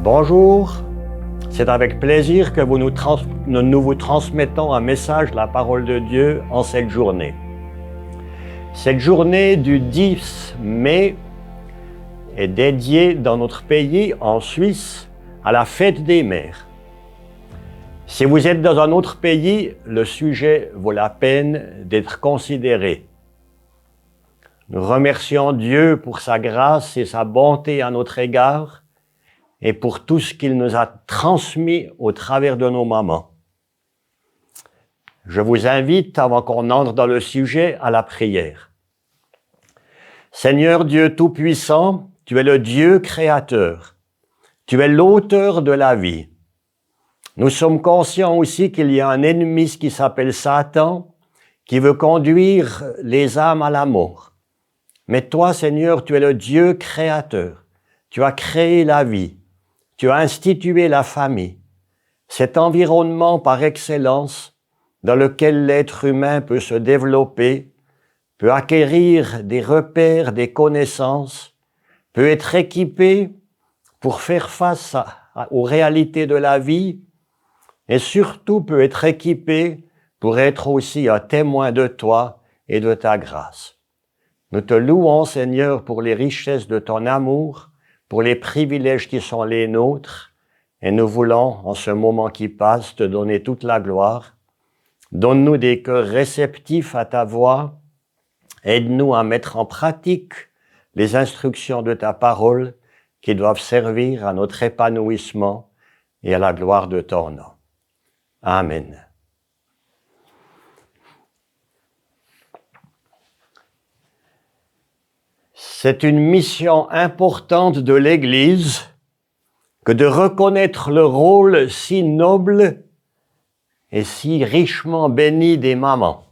Bonjour, c'est avec plaisir que nous vous transmettons un message de la parole de Dieu en cette journée. Cette journée du 10 mai est dédiée dans notre pays, en Suisse, à la fête des mères. Si vous êtes dans un autre pays, le sujet vaut la peine d'être considéré. Nous remercions Dieu pour sa grâce et sa bonté à notre égard et pour tout ce qu'il nous a transmis au travers de nos mamans. Je vous invite, avant qu'on entre dans le sujet, à la prière. Seigneur Dieu Tout-Puissant, tu es le Dieu créateur. Tu es l'auteur de la vie. Nous sommes conscients aussi qu'il y a un ennemi qui s'appelle Satan, qui veut conduire les âmes à la mort. Mais toi, Seigneur, tu es le Dieu créateur. Tu as créé la vie. Tu as institué la famille. Cet environnement par excellence dans lequel l'être humain peut se développer, peut acquérir des repères, des connaissances, peut être équipé pour faire face aux réalités de la vie et surtout peut être équipé pour être aussi un témoin de toi et de ta grâce. Nous te louons, Seigneur, pour les richesses de ton amour, pour les privilèges qui sont les nôtres, et nous voulons, en ce moment qui passe, te donner toute la gloire. Donne-nous des cœurs réceptifs à ta voix. Aide-nous à mettre en pratique les instructions de ta parole qui doivent servir à notre épanouissement et à la gloire de ton nom. Amen. C'est une mission importante de l'Église que de reconnaître le rôle si noble et si richement béni des mamans.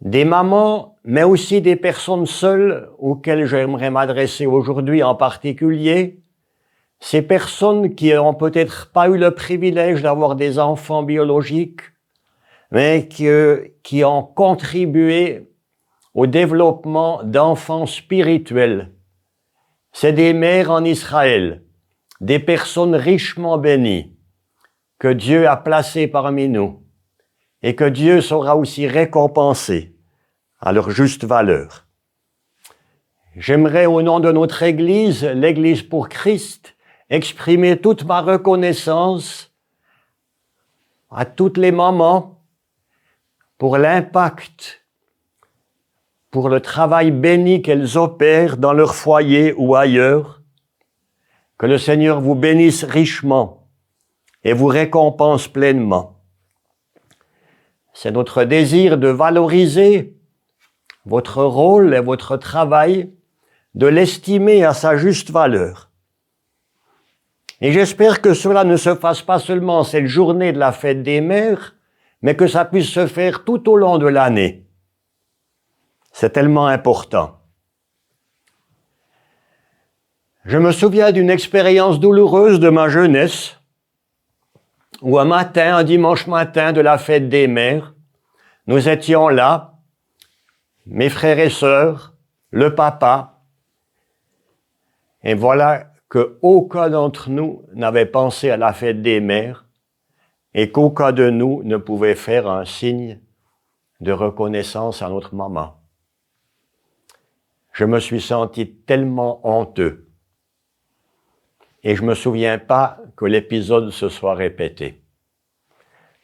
Des mamans, mais aussi des personnes seules auxquelles j'aimerais m'adresser aujourd'hui en particulier, ces personnes qui n'ont peut-être pas eu le privilège d'avoir des enfants biologiques, mais qui ont contribué au développement d'enfants spirituels. C'est des mères en Israël, des personnes richement bénies que Dieu a placées parmi nous et que Dieu saura aussi récompenser à leur juste valeur. J'aimerais, au nom de notre Église, l'Église pour Christ, exprimer toute ma reconnaissance à toutes les mamans pour l'impact, pour le travail béni qu'elles opèrent dans leur foyer ou ailleurs. Que le Seigneur vous bénisse richement et vous récompense pleinement. C'est notre désir de valoriser votre rôle et votre travail, de l'estimer à sa juste valeur. Et j'espère que cela ne se fasse pas seulement cette journée de la fête des mères, mais que ça puisse se faire tout au long de l'année. C'est tellement important. Je me souviens d'une expérience douloureuse de ma jeunesse, où un dimanche matin de la fête des mères, nous étions là, mes frères et sœurs, le papa, et voilà qu'aucun d'entre nous n'avait pensé à la fête des mères et qu'aucun de nous ne pouvait faire un signe de reconnaissance à notre maman. Je me suis senti tellement honteux. Et je ne me souviens pas que l'épisode se soit répété.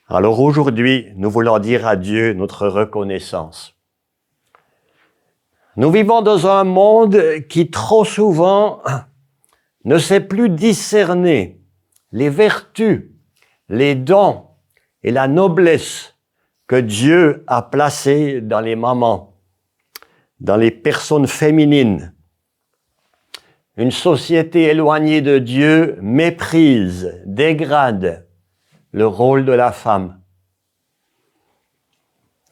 Alors aujourd'hui, nous voulons dire à Dieu notre reconnaissance. Nous vivons dans un monde qui trop souvent ne sait plus discerner les vertus, les dons et la noblesse que Dieu a placées dans les mamans, dans les personnes féminines. Une société éloignée de Dieu méprise, dégrade le rôle de la femme.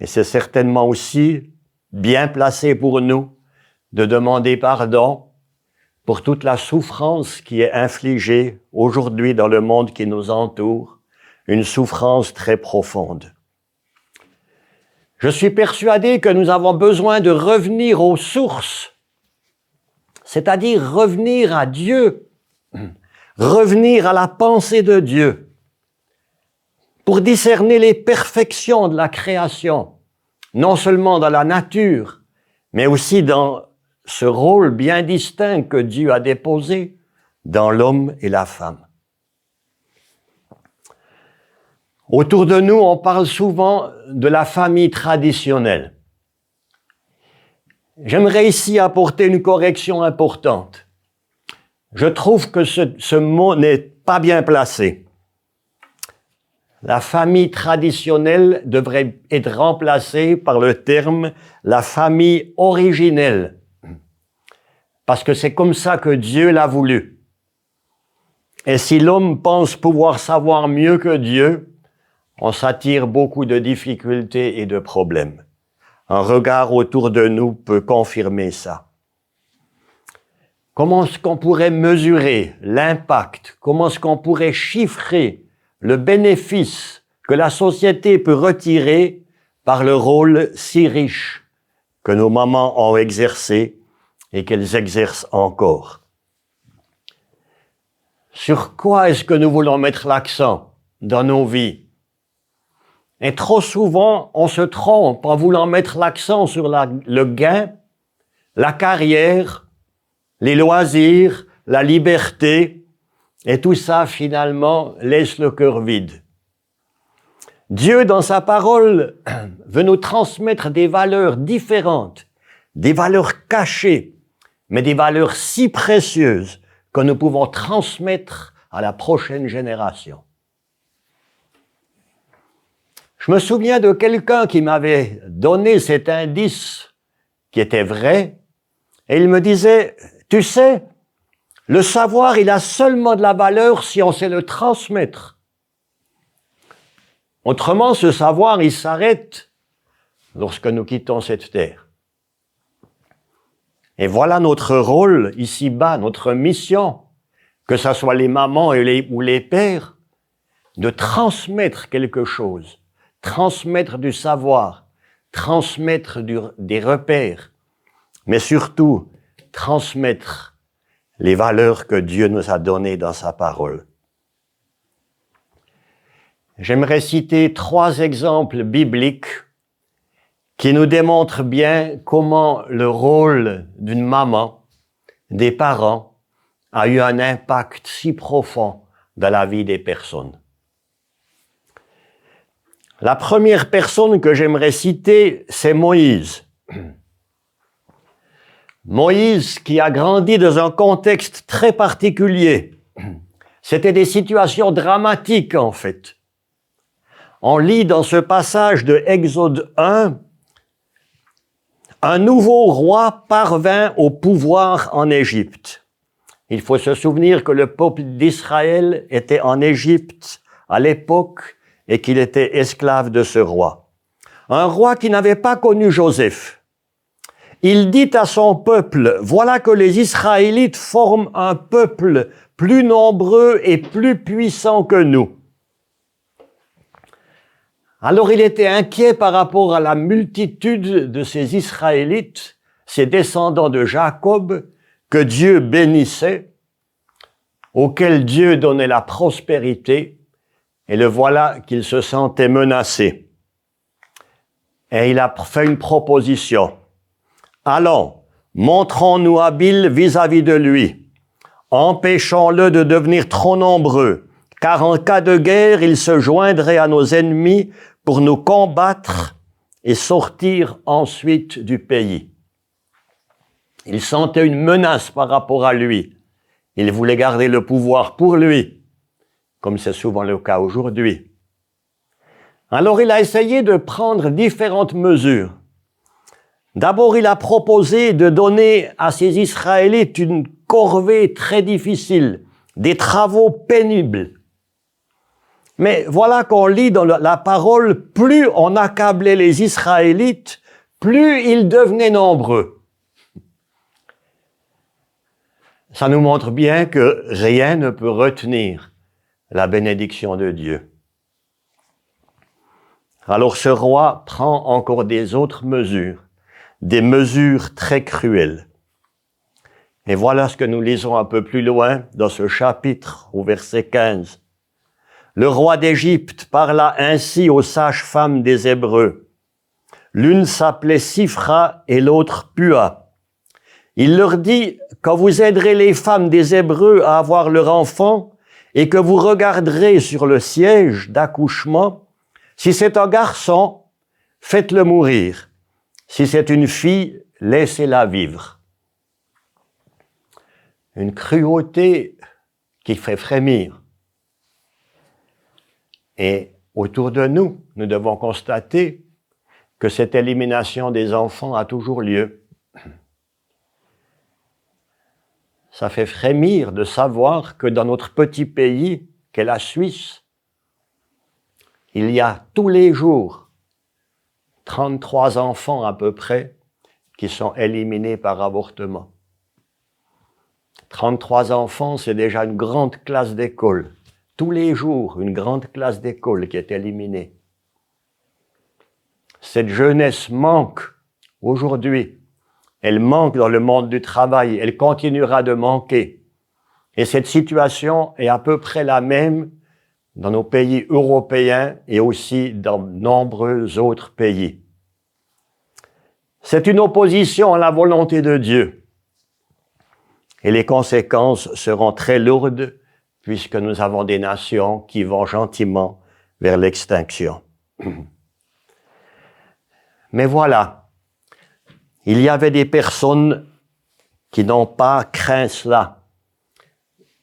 Et c'est certainement aussi bien placé pour nous de demander pardon pour toute la souffrance qui est infligée aujourd'hui dans le monde qui nous entoure, une souffrance très profonde. Je suis persuadé que nous avons besoin de revenir aux sources, c'est-à-dire revenir à Dieu, revenir à la pensée de Dieu, pour discerner les perfections de la création, non seulement dans la nature, mais aussi dans ce rôle bien distinct que Dieu a déposé dans l'homme et la femme. Autour de nous, on parle souvent de la famille traditionnelle. J'aimerais ici apporter une correction importante. Je trouve que ce mot n'est pas bien placé. La famille traditionnelle devrait être remplacée par le terme la famille originelle, parce que c'est comme ça que Dieu l'a voulu. Et si l'homme pense pouvoir savoir mieux que Dieu, on s'attire beaucoup de difficultés et de problèmes. Un regard autour de nous peut confirmer ça. Comment est-ce qu'on pourrait mesurer l'impact? Comment est-ce qu'on pourrait chiffrer le bénéfice que la société peut retirer par le rôle si riche que nos mamans ont exercé et qu'elles exercent encore? Sur quoi est-ce que nous voulons mettre l'accent dans nos vies? Et trop souvent, on se trompe en voulant mettre l'accent sur le gain, la carrière, les loisirs, la liberté, et tout ça, finalement, laisse le cœur vide. Dieu, dans sa parole, veut nous transmettre des valeurs différentes, des valeurs cachées, mais des valeurs si précieuses que nous pouvons transmettre à la prochaine génération. Je me souviens de quelqu'un qui m'avait donné cet indice qui était vrai, et il me disait, tu sais, le savoir, il a seulement de la valeur si on sait le transmettre. Autrement, ce savoir, il s'arrête lorsque nous quittons cette terre. Et voilà notre rôle ici-bas, notre mission, que ce soit les mamans ou les pères, de transmettre quelque chose. Transmettre du savoir, transmettre des repères, mais surtout transmettre les valeurs que Dieu nous a données dans sa parole. J'aimerais citer 3 exemples bibliques qui nous démontrent bien comment le rôle d'une maman, des parents, a eu un impact si profond dans la vie des personnes. La première personne que j'aimerais citer, c'est Moïse. Moïse qui a grandi dans un contexte très particulier. C'était des situations dramatiques en fait. On lit dans ce passage de Exode 1, un nouveau roi parvint au pouvoir en Égypte. Il faut se souvenir que le peuple d'Israël était en Égypte à l'époque et qu'il était esclave de ce roi. Un roi qui n'avait pas connu Joseph. Il dit à son peuple, voilà que les Israélites forment un peuple plus nombreux et plus puissant que nous. Alors il était inquiet par rapport à la multitude de ces Israélites, ces descendants de Jacob, que Dieu bénissait, auxquels Dieu donnait la prospérité, et le voilà qu'il se sentait menacé. Et il a fait une proposition. Allons, montrons-nous habiles vis-à-vis de lui. Empêchons-le de devenir trop nombreux, car en cas de guerre, il se joindrait à nos ennemis pour nous combattre et sortir ensuite du pays. Il sentait une menace par rapport à lui. Il voulait garder le pouvoir pour lui, comme c'est souvent le cas aujourd'hui. Alors il a essayé de prendre différentes mesures. D'abord, il a proposé de donner à ces Israélites une corvée très difficile, des travaux pénibles. Mais voilà qu'on lit dans la parole, plus on accablait les Israélites, plus ils devenaient nombreux. Ça nous montre bien que rien ne peut retenir la bénédiction de Dieu. Alors ce roi prend encore des autres mesures, des mesures très cruelles. Et voilà ce que nous lisons un peu plus loin dans ce chapitre, au verset 15. Le roi d'Égypte parla ainsi aux sages-femmes des Hébreux. L'une s'appelait Siphra et l'autre Pua. Il leur dit, quand vous aiderez les femmes des Hébreux à avoir leur enfant et que vous regarderez sur le siège d'accouchement, si c'est un garçon, faites-le mourir. Si c'est une fille, laissez-la vivre. Une cruauté qui fait frémir. Et autour de nous, nous devons constater que cette élimination des enfants a toujours lieu. Ça fait frémir de savoir que dans notre petit pays, qu'est la Suisse, il y a tous les jours 33 enfants à peu près qui sont éliminés par avortement. 33 enfants, c'est déjà une grande classe d'école. Tous les jours, une grande classe d'école qui est éliminée. Cette jeunesse manque aujourd'hui. Elle manque dans le monde du travail. Elle continuera de manquer. Et cette situation est à peu près la même dans nos pays européens et aussi dans nombreux autres pays. C'est une opposition à la volonté de Dieu. Et les conséquences seront très lourdes puisque nous avons des nations qui vont gentiment vers l'extinction. Mais voilà, il y avait des personnes qui n'ont pas craint cela.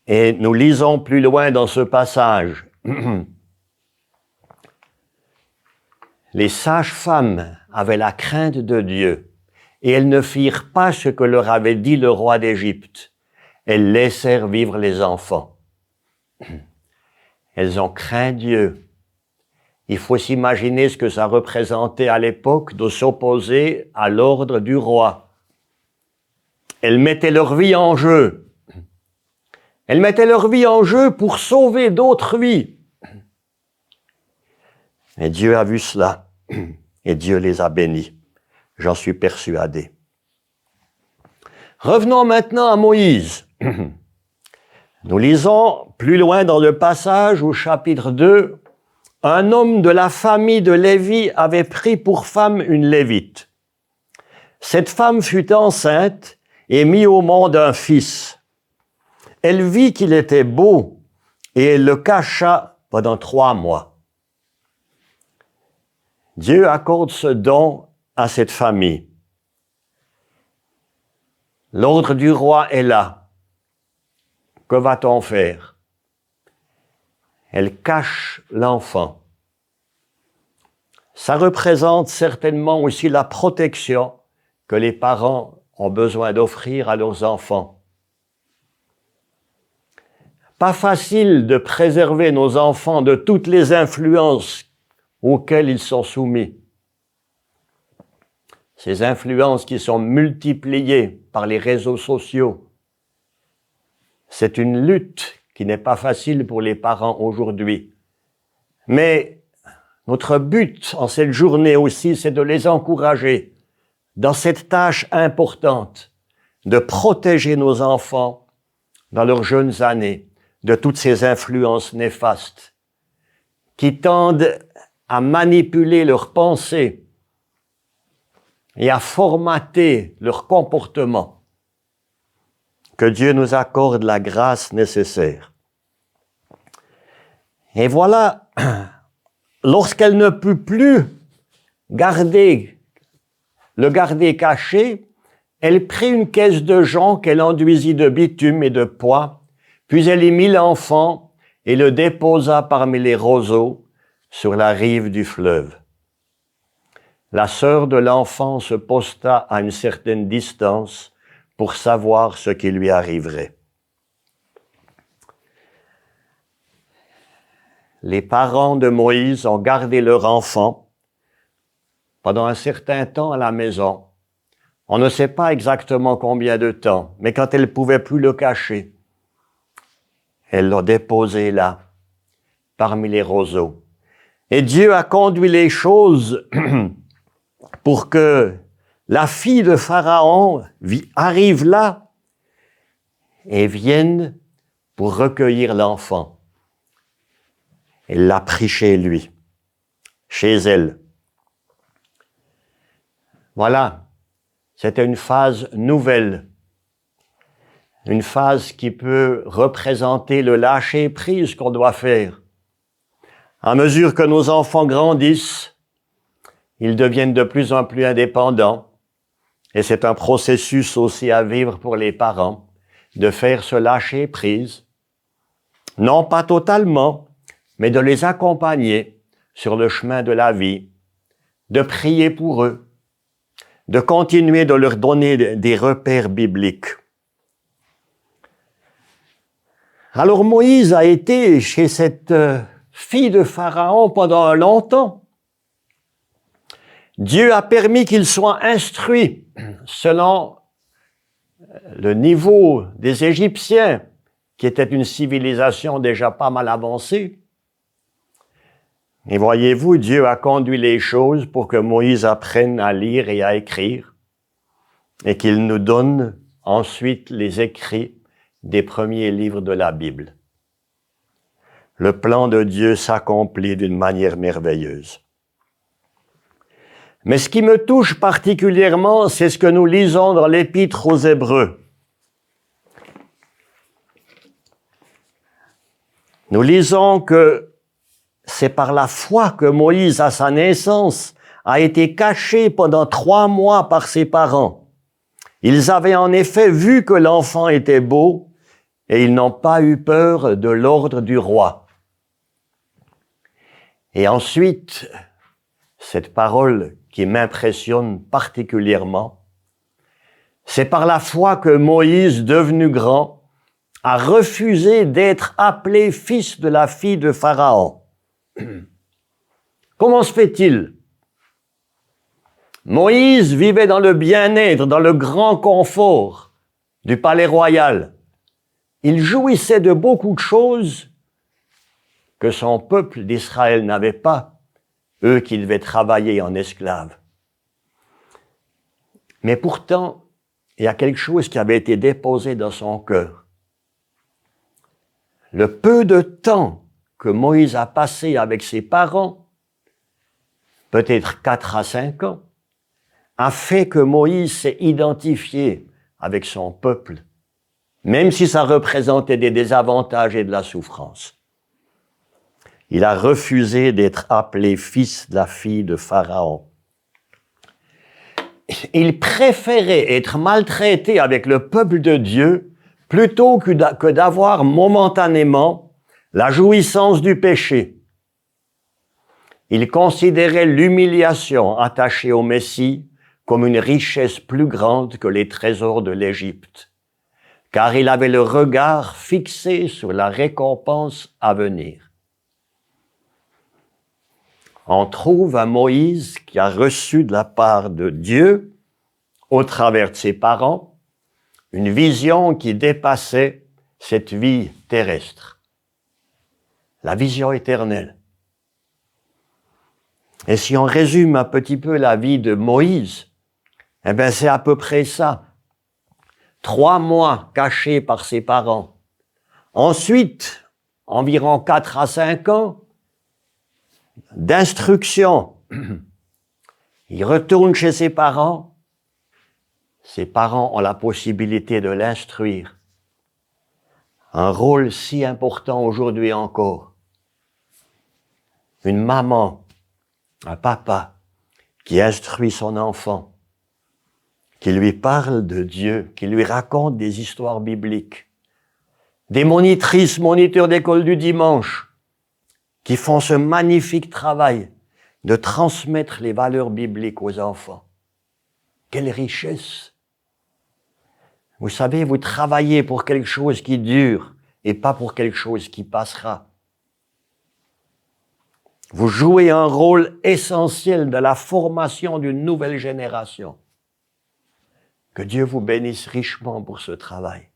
Et nous lisons plus loin dans ce passage. Les sages-femmes avaient la crainte de Dieu et elles ne firent pas ce que leur avait dit le roi d'Égypte. Elles laissèrent vivre les enfants. Elles ont craint Dieu. Il faut s'imaginer ce que ça représentait à l'époque de s'opposer à l'ordre du roi. Elles mettaient leur vie en jeu. Elles mettaient leur vie en jeu pour sauver d'autres vies. Et Dieu a vu cela et Dieu les a bénis. J'en suis persuadé. Revenons maintenant à Moïse. Nous lisons plus loin dans le passage au chapitre 2, un homme de la famille de Lévi avait pris pour femme une Lévite. Cette femme fut enceinte et mit au monde un fils. Elle vit qu'il était beau et elle le cacha pendant 3 mois. Dieu accorde ce don à cette famille. L'ordre du roi est là. Que va-t-on faire? Elle cache l'enfant. Ça représente certainement aussi la protection que les parents ont besoin d'offrir à leurs enfants. Pas facile de préserver nos enfants de toutes les influences auxquelles ils sont soumis. Ces influences qui sont multipliées par les réseaux sociaux. C'est une lutte qui n'est pas facile pour les parents aujourd'hui. Mais notre but en cette journée aussi, c'est de les encourager dans cette tâche importante de protéger nos enfants dans leurs jeunes années de toutes ces influences néfastes qui tendent à manipuler leurs pensées et à formater leur comportement. Que Dieu nous accorde la grâce nécessaire. Et voilà, lorsqu'elle ne put plus le garder caché, elle prit une caisse de jonc qu'elle enduisit de bitume et de poix, puis elle y mit l'enfant et le déposa parmi les roseaux sur la rive du fleuve. La sœur de l'enfant se posta à une certaine distance pour savoir ce qui lui arriverait. Les parents de Moïse ont gardé leur enfant pendant un certain temps à la maison. On ne sait pas exactement combien de temps, mais quand elle ne pouvait plus le cacher, elle l'a déposé là, parmi les roseaux. Et Dieu a conduit les choses pour que la fille de Pharaon arrive là et viennent pour recueillir l'enfant. Il l'a pris chez lui, chez elle. Voilà, c'était une phase nouvelle, une phase qui peut représenter le lâcher-prise qu'on doit faire. À mesure que nos enfants grandissent, ils deviennent de plus en plus indépendants. Et c'est un processus aussi à vivre pour les parents, de faire ce lâcher-prise. Non pas totalement, mais de les accompagner sur le chemin de la vie, de prier pour eux, de continuer de leur donner des repères bibliques. Alors Moïse a été chez cette fille de Pharaon pendant longtemps. Dieu a permis qu'il soit instruit selon le niveau des Égyptiens, qui était une civilisation déjà pas mal avancée. Et voyez-vous, Dieu a conduit les choses pour que Moïse apprenne à lire et à écrire, et qu'il nous donne ensuite les écrits des premiers livres de la Bible. Le plan de Dieu s'accomplit d'une manière merveilleuse. Mais ce qui me touche particulièrement, c'est ce que nous lisons dans l'Épître aux Hébreux. Nous lisons que c'est par la foi que Moïse, à sa naissance, a été caché pendant 3 mois par ses parents. Ils avaient en effet vu que l'enfant était beau et ils n'ont pas eu peur de l'ordre du roi. Et ensuite, cette parole qui m'impressionne particulièrement, c'est par la foi que Moïse, devenu grand, a refusé d'être appelé fils de la fille de Pharaon. Comment se fait-il? Moïse vivait dans le bien-être, dans le grand confort du palais royal. Il jouissait de beaucoup de choses que son peuple d'Israël n'avait pas, eux qui devaient travailler en esclaves. Mais pourtant, il y a quelque chose qui avait été déposé dans son cœur. Le peu de temps que Moïse a passé avec ses parents, peut-être 4 à 5 ans, a fait que Moïse s'est identifié avec son peuple, même si ça représentait des désavantages et de la souffrance. Il a refusé d'être appelé fils de la fille de Pharaon. Il préférait être maltraité avec le peuple de Dieu plutôt que d'avoir momentanément la jouissance du péché. Il considérait l'humiliation attachée au Messie comme une richesse plus grande que les trésors de l'Égypte, car il avait le regard fixé sur la récompense à venir. On trouve un Moïse qui a reçu de la part de Dieu, au travers de ses parents, une vision qui dépassait cette vie terrestre. La vision éternelle. Et si on résume un petit peu la vie de Moïse, eh bien c'est à peu près ça. 3 mois cachés par ses parents. Ensuite, environ 4 à 5 ans, d'instruction. Il retourne chez ses parents. Ses parents ont la possibilité de l'instruire. Un rôle si important aujourd'hui encore. Une maman, un papa qui instruit son enfant, qui lui parle de Dieu, qui lui raconte des histoires bibliques. Des monitrices, moniteurs d'école du dimanche, qui font ce magnifique travail de transmettre les valeurs bibliques aux enfants. Quelle richesse! Vous savez, vous travaillez pour quelque chose qui dure et pas pour quelque chose qui passera. Vous jouez un rôle essentiel de la formation d'une nouvelle génération. Que Dieu vous bénisse richement pour ce travail.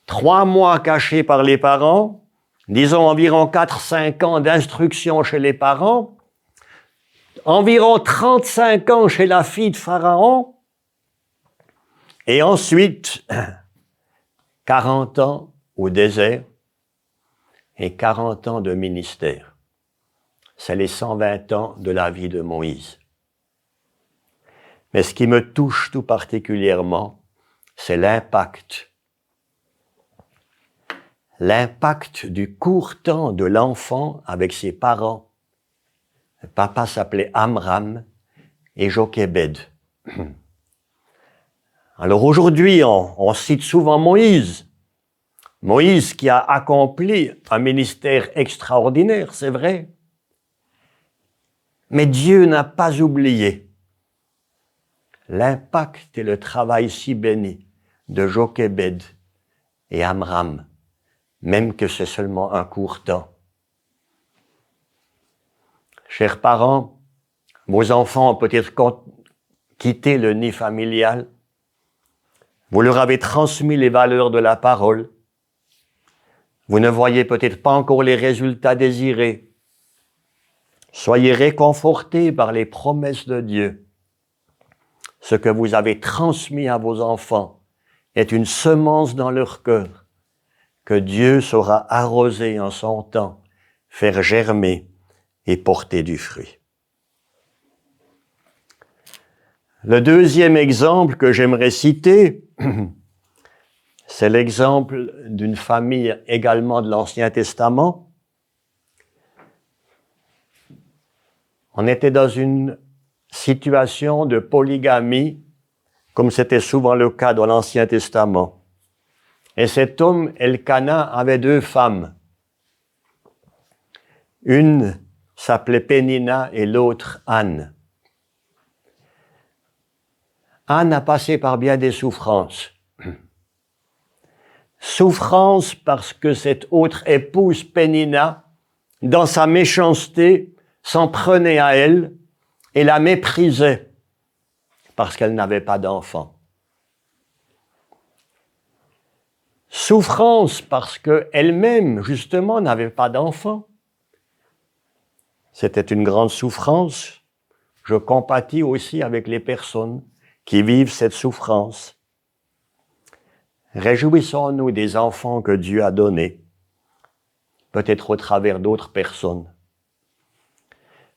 3 mois cachés par les parents, disons environ 4-5 ans d'instruction chez les parents, environ 35 ans chez la fille de Pharaon, et ensuite 40 ans au désert et 40 ans de ministère. C'est les 120 ans de la vie de Moïse. Mais ce qui me touche tout particulièrement, c'est l'impact du court temps de l'enfant avec ses parents. Le papa s'appelait Amram et Jochébed. Alors aujourd'hui, on cite souvent Moïse. Moïse qui a accompli un ministère extraordinaire, c'est vrai. Mais Dieu n'a pas oublié l'impact et le travail si béni de Jochébed et Amram, même que c'est seulement un court temps. Chers parents, vos enfants ont peut-être quitté le nid familial. Vous leur avez transmis les valeurs de la parole. Vous ne voyez peut-être pas encore les résultats désirés. Soyez réconfortés par les promesses de Dieu. Ce que vous avez transmis à vos enfants est une semence dans leur cœur que Dieu saura arroser en son temps, faire germer et porter du fruit. Le deuxième exemple que j'aimerais citer, c'est l'exemple d'une famille également de l'Ancien Testament. On était dans une situation de polygamie, comme c'était souvent le cas dans l'Ancien Testament. Et cet homme, Elkana, avait 2 femmes. Une s'appelait Pénina et l'autre Anne. Anne a passé par bien des souffrances. Souffrance parce que cette autre épouse, Pénina, dans sa méchanceté, s'en prenait à elle et la méprisait parce qu'elle n'avait pas d'enfant. Souffrance parce qu'elle-même, justement, n'avait pas d'enfant. C'était une grande souffrance. Je compatis aussi avec les personnes qui vivent cette souffrance. Réjouissons-nous des enfants que Dieu a donnés, peut-être au travers d'autres personnes.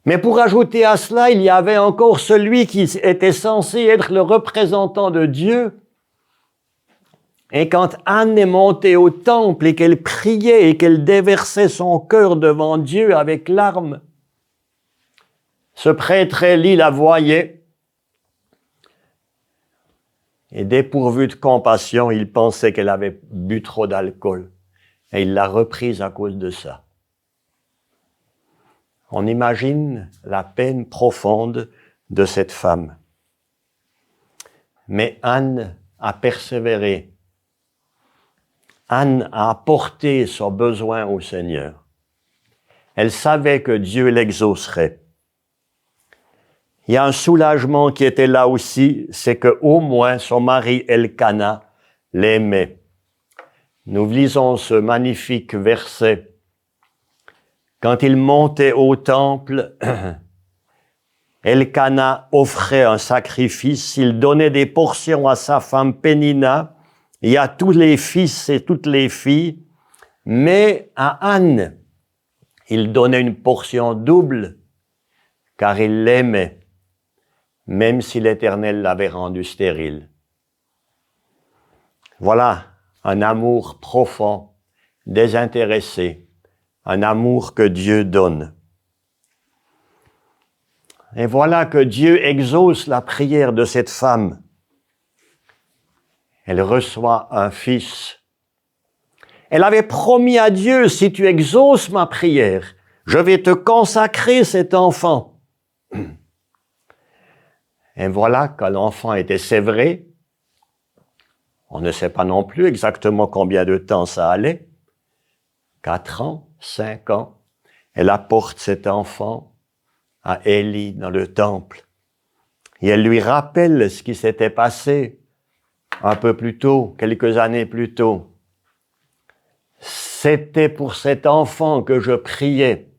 Mais pour ajouter à cela, il y avait encore celui qui était censé être le représentant de Dieu. Et quand Anne est montée au temple et qu'elle priait et qu'elle déversait son cœur devant Dieu avec larmes, ce prêtre Élie la voyait et dépourvu de compassion, il pensait qu'elle avait bu trop d'alcool et il l'a reprise à cause de ça. On imagine la peine profonde de cette femme. Mais Anne a persévéré. Anne a apporté son besoin au Seigneur. Elle savait que Dieu l'exaucerait. Il y a un soulagement qui était là aussi, c'est qu'au moins son mari Elkana l'aimait. Nous lisons ce magnifique verset. Quand il montait au temple, Elkana offrait un sacrifice, il donnait des portions à sa femme Pénina et à tous les fils et toutes les filles, mais à Anne, il donnait une portion double, car il l'aimait, même si l'Éternel l'avait rendue stérile. Voilà un amour profond, désintéressé, un amour que Dieu donne. Et voilà que Dieu exauce la prière de cette femme. Elle reçoit un fils. Elle avait promis à Dieu, si tu exauces ma prière, je vais te consacrer cet enfant. Et voilà que l'enfant était sévré. On ne sait pas non plus exactement combien de temps ça allait. 4 ans, 5 ans. Elle apporte cet enfant à Élie dans le temple. Et elle lui rappelle ce qui s'était passé un peu plus tôt, quelques années plus tôt. C'était pour cet enfant que je priais.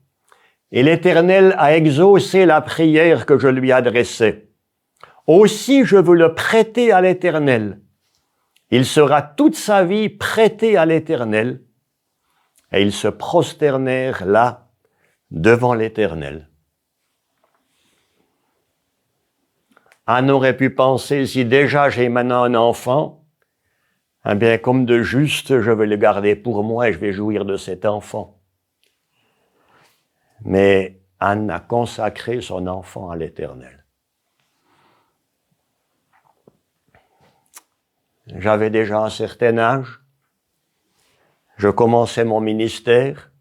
Et l'Éternel a exaucé la prière que je lui adressais. Aussi, je veux le prêter à l'Éternel. il sera toute sa vie prêté à l'Éternel, et ils se prosternèrent là, devant l'Éternel. Anne aurait pu penser, si déjà j'ai maintenant un enfant, eh bien, comme de juste, je vais le garder pour moi et je vais jouir de cet enfant. Mais Anne a consacré son enfant à l'Éternel. J'avais déjà un certain âge. Je commençais mon ministère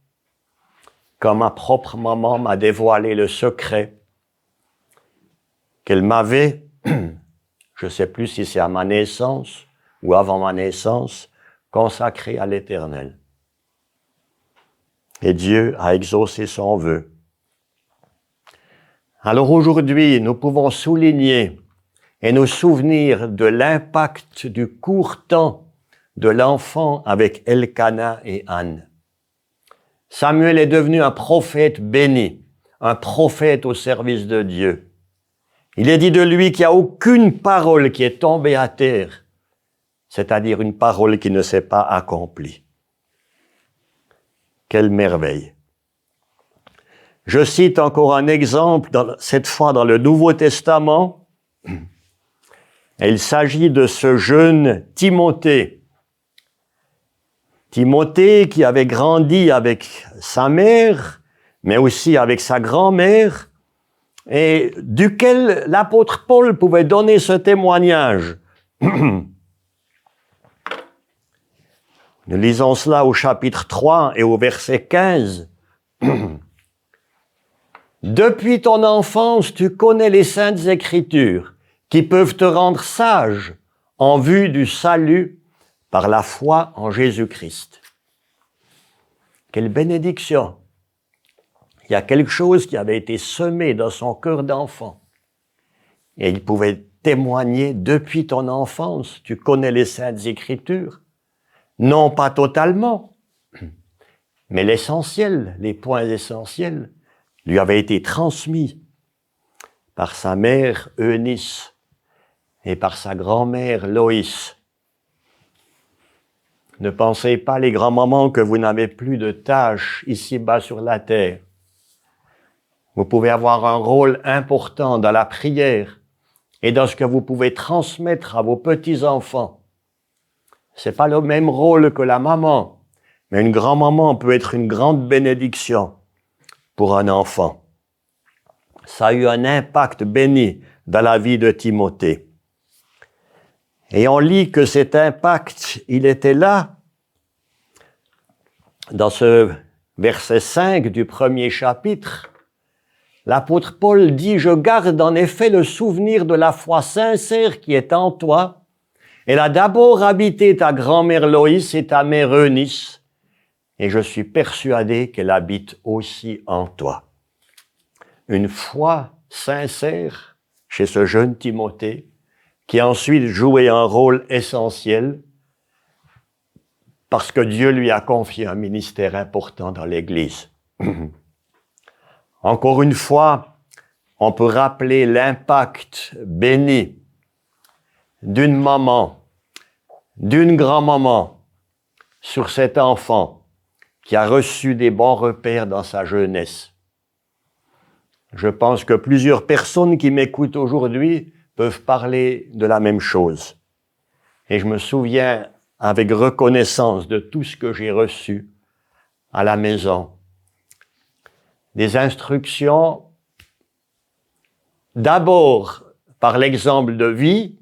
quand ma propre maman m'a dévoilé le secret qu'elle m'avait, je ne sais plus si c'est à ma naissance ou avant ma naissance, consacré à l'Éternel. Et Dieu a exaucé son vœu. Alors aujourd'hui, nous pouvons souligner et nous souvenir de l'impact du court temps de l'enfant avec Elkana et Anne. Samuel est devenu un prophète béni, un prophète au service de Dieu. Il est dit de lui qu'il n'y a aucune parole qui est tombée à terre, c'est-à-dire une parole qui ne s'est pas accomplie. Quelle merveille! Je cite encore un exemple, cette fois dans le Nouveau Testament. Et il s'agit de ce jeune Timothée. Timothée qui avait grandi avec sa mère, mais aussi avec sa grand-mère, et duquel l'apôtre Paul pouvait donner ce témoignage. Nous lisons cela au chapitre 3 et au verset 15. Depuis ton enfance, tu connais les saintes écritures qui peuvent te rendre sage en vue du salut par la foi en Jésus-Christ. Quelle bénédiction! Il y a quelque chose qui avait été semé dans son cœur d'enfant. Et il pouvait témoigner, depuis ton enfance, tu connais les saintes écritures. Non pas totalement, mais l'essentiel, les points essentiels, lui avaient été transmis par sa mère Eunice et par sa grand-mère Loïs. Ne pensez pas, les grands-mamans, que vous n'avez plus de tâches ici-bas sur la terre. Vous pouvez avoir un rôle important dans la prière et dans ce que vous pouvez transmettre à vos petits-enfants. C'est pas le même rôle que la maman, mais une grand-maman peut être une grande bénédiction pour un enfant. Ça a eu un impact béni dans la vie de Timothée. Et on lit que cet impact, il était là, dans ce verset 5 du premier chapitre. L'apôtre Paul dit « Je garde en effet le souvenir de la foi sincère qui est en toi. Elle a d'abord habité ta grand-mère Loïs et ta mère Eunice, et je suis persuadé qu'elle habite aussi en toi. » Une foi sincère chez ce jeune Timothée, qui a ensuite joué un rôle essentiel parce que Dieu lui a confié un ministère important dans l'Église. Encore une fois, on peut rappeler l'impact béni d'une maman, d'une grand-maman sur cet enfant qui a reçu des bons repères dans sa jeunesse. Je pense que plusieurs personnes qui m'écoutent aujourd'hui peuvent parler de la même chose. Et je me souviens avec reconnaissance de tout ce que j'ai reçu à la maison. Des instructions, d'abord par l'exemple de vie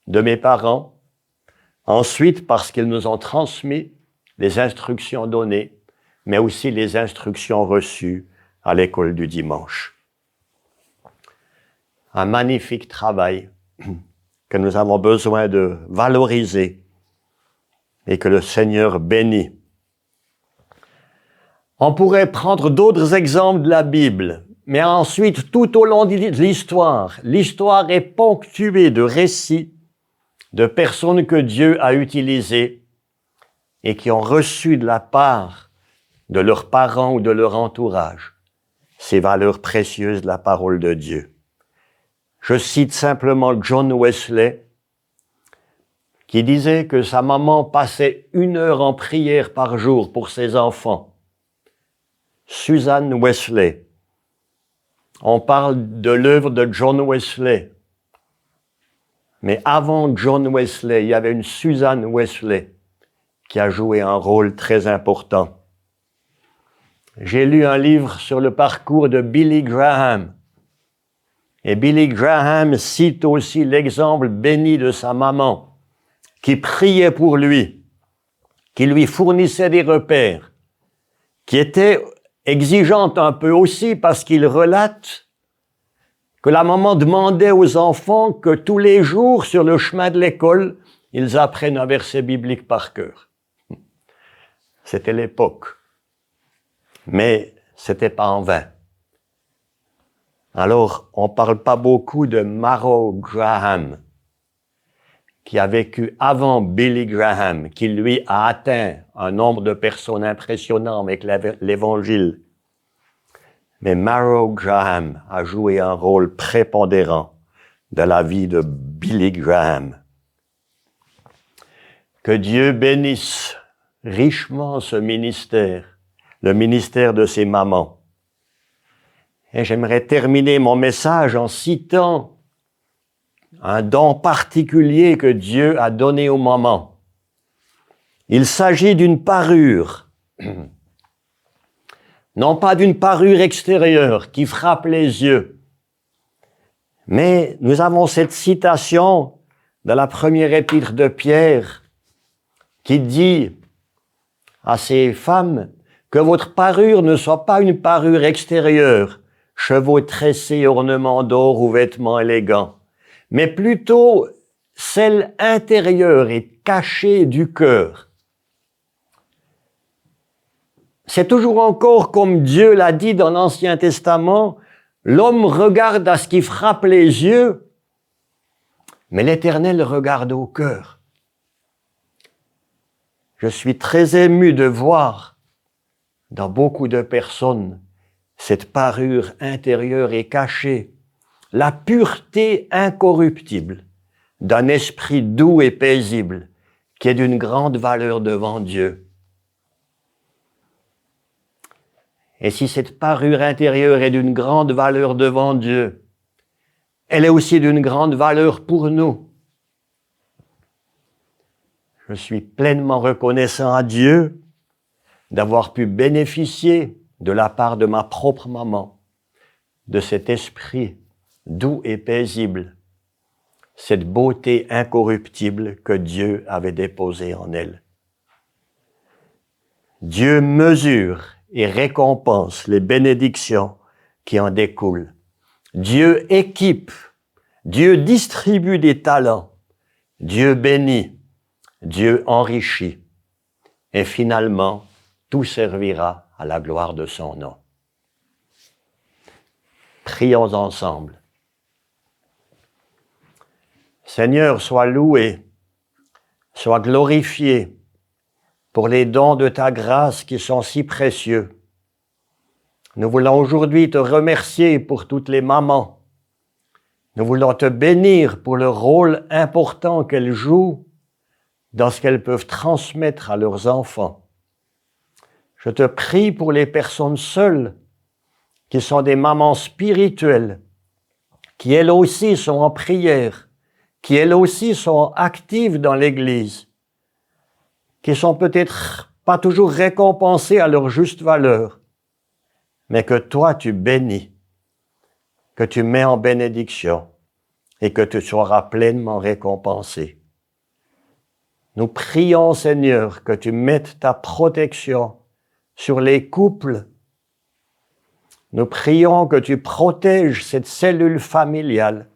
de mes parents, ensuite parce qu'ils nous ont transmis les instructions données, mais aussi les instructions reçues à l'école du dimanche. Un magnifique travail que nous avons besoin de valoriser et que le Seigneur bénit. On pourrait prendre d'autres exemples de la Bible, mais ensuite, tout au long de l'histoire est ponctuée de récits de personnes que Dieu a utilisées et qui ont reçu de la part de leurs parents ou de leur entourage ces valeurs précieuses de la parole de Dieu. Je cite simplement John Wesley, qui disait que sa maman passait 1 heure en prière par jour pour ses enfants. Susan Wesley. On parle de l'œuvre de John Wesley. Mais avant John Wesley, il y avait une Susan Wesley qui a joué un rôle très important. J'ai lu un livre sur le parcours de Billy Graham. Et Billy Graham cite aussi l'exemple béni de sa maman, qui priait pour lui, qui lui fournissait des repères, qui était exigeante un peu aussi parce qu'il relate que la maman demandait aux enfants que tous les jours, sur le chemin de l'école, ils apprennent un verset biblique par cœur. C'était l'époque. Mais c'était pas en vain. Alors, on parle pas beaucoup de Maro Graham, qui a vécu avant Billy Graham, qui lui a atteint un nombre de personnes impressionnant avec l'Évangile. Mais Maro Graham a joué un rôle prépondérant dans la vie de Billy Graham. Que Dieu bénisse richement ce ministère, le ministère de ses mamans. Et j'aimerais terminer mon message en citant un don particulier que Dieu a donné aux mamans. Il s'agit d'une parure, non pas d'une parure extérieure qui frappe les yeux, mais nous avons cette citation dans la première épître de Pierre qui dit à ces femmes que votre parure ne soit pas une parure extérieure, chevaux tressés, ornements d'or ou vêtements élégants, mais plutôt celle intérieure et cachée du cœur. C'est toujours encore comme Dieu l'a dit dans l'Ancien Testament, l'homme regarde à ce qui frappe les yeux, mais l'Éternel regarde au cœur. Je suis très ému de voir dans beaucoup de personnes cette parure intérieure et cachée, la pureté incorruptible d'un esprit doux et paisible qui est d'une grande valeur devant Dieu. Et si cette parure intérieure est d'une grande valeur devant Dieu, elle est aussi d'une grande valeur pour nous. Je suis pleinement reconnaissant à Dieu d'avoir pu bénéficier de la part de ma propre maman, de cet esprit doux et paisible, cette beauté incorruptible que Dieu avait déposée en elle. Dieu mesure et récompense les bénédictions qui en découlent. Dieu équipe, Dieu distribue des talents, Dieu bénit, Dieu enrichit, et finalement, tout servira à la gloire de son nom. Prions ensemble. Seigneur, sois loué, sois glorifié pour les dons de ta grâce qui sont si précieux. Nous voulons aujourd'hui te remercier pour toutes les mamans. Nous voulons te bénir pour le rôle important qu'elles jouent dans ce qu'elles peuvent transmettre à leurs enfants. Je te prie pour les personnes seules qui sont des mamans spirituelles, qui elles aussi sont en prière, qui elles aussi sont actives dans l'Église, qui sont peut-être pas toujours récompensées à leur juste valeur, mais que toi tu bénis, que tu mets en bénédiction et que tu seras pleinement récompensé. Nous prions, Seigneur, que tu mettes ta protection sur les couples. Nous prions que tu protèges cette cellule familiale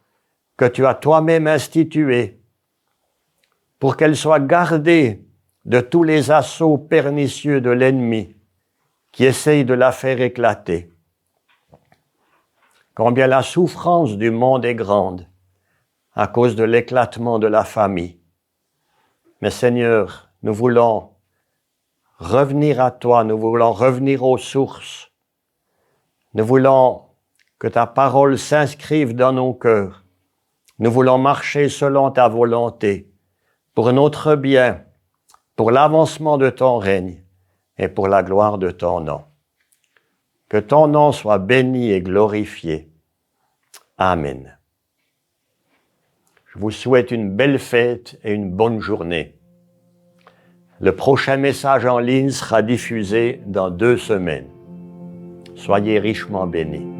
que tu as toi-même instituée pour qu'elle soit gardée de tous les assauts pernicieux de l'ennemi qui essaye de la faire éclater. Combien la souffrance du monde est grande à cause de l'éclatement de la famille. Mais Seigneur, nous voulons revenir à toi, nous voulons revenir aux sources. Nous voulons que ta parole s'inscrive dans nos cœurs. Nous voulons marcher selon ta volonté, pour notre bien, pour l'avancement de ton règne et pour la gloire de ton nom. Que ton nom soit béni et glorifié. Amen. Je vous souhaite une belle fête et une bonne journée. Le prochain message en ligne sera diffusé dans 2 semaines. Soyez richement bénis.